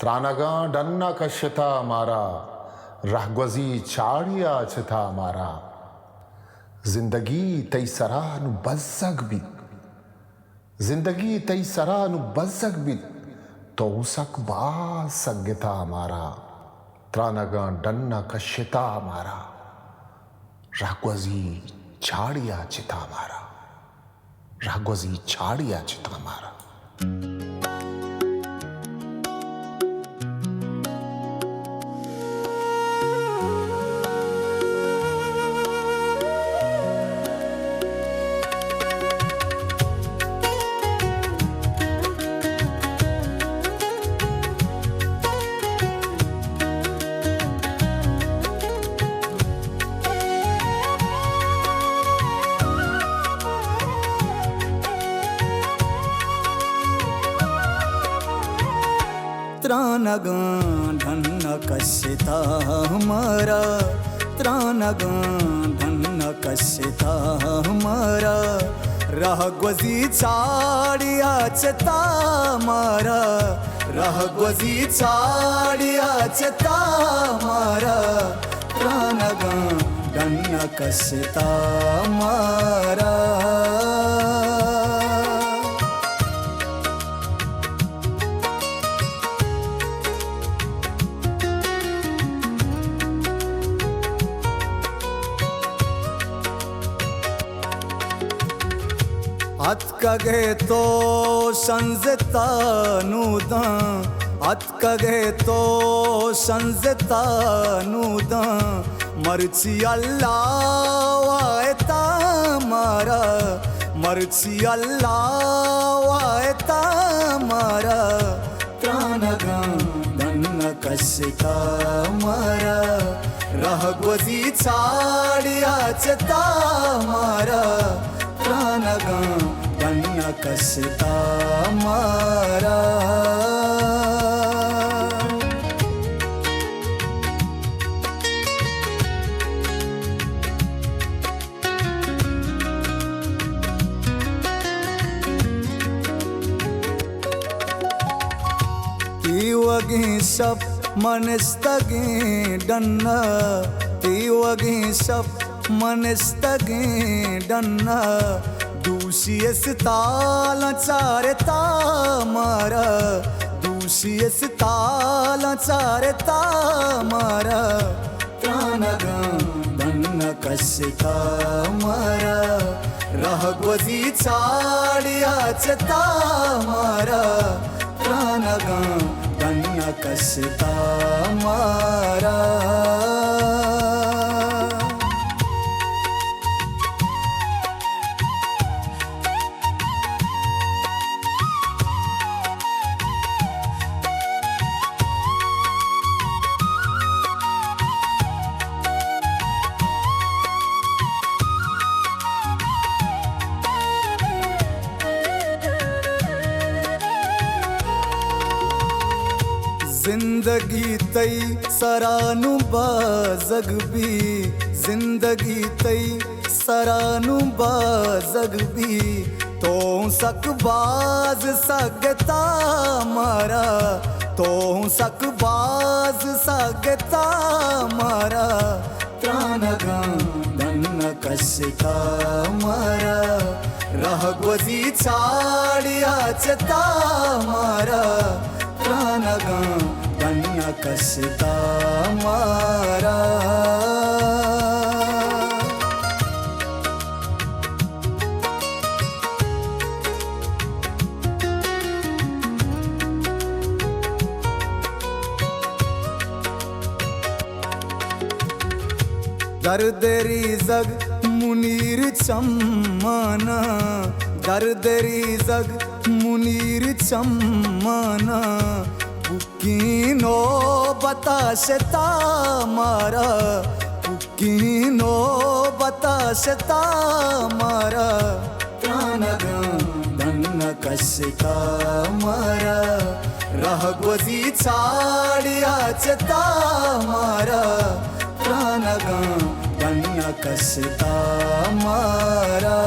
त्रानगा डन्ना कश्यता मारा रहगवजी चाड़िया चथा मारा जिंदगी तई सरानु बज़्ज़ग भी जिंदगी तई सरानु बज़्ज़ग भी तो उसक बाज सग्यता मारा त्रानगा डन्ना कश्यता मारा रहगवजी चाड़िया चिता मारा रहगवजी चाड़िया चिता मारा। त्रानगा डन्ना कश्यता मारा त्रानगा डन्ना कश्यता मारा रहगवजी चाड़िया चिता मारा रहगवजी चाड़िया चिता मारा त्रानगा डन्ना कश्यता मारा। ಅತ್ಕಗೆ ತೋ ಸಂಜತಾನುದ ಅತ್ಕಗೆ ತೋ ಸಂಜತಾನುದ ಮರ್ಚಿ ಅಲ್ಲಾವಾಯತ ಮಾರ ಮರ್ಚಿ ಅಲ್ಲಾವಾಯತ ಮಾರ ತ್ರಾನಗಾ ಡನ್ನ ಕಶ್ಯತಾ ಮಾರ रहगवजी चाड़िया चिता मारा त्रानगा डन्ना कश्यता मारा। तीवगी सब मनस्तगे डन्ना तीवगी सब मनस्तगे डन्ना दूषियस ताल चारता मारा दूषियस ताल चारता मारा त्रानगा डन्ना कश्यता मारा रहगवजी चाड़िया चिता मारा त्रानगा डन्ना कश्यता मारा। जिंदगी तई सरानु बाज़ग भी जिंदगी तई सरानु बाज़ग भी तो सकबाज सगता मारा तो सकबाज सगता मारा त्रानगा डन्ना कश्यता मारा रहगवजी चाड़िया चिता मारा त्रानगा डन्ना कश्यता मारा। दर्देरी जग मुनीर चम्माना दर्देरी जग मुनीर चम्माना पुकीनो बताशता मारा पुकीनो बताशता मारा त्रानगा डन्ना कश्यता मारा रहगवजी चाड़िया चिता मारा त्रानगा डन्ना कश्यता मारा।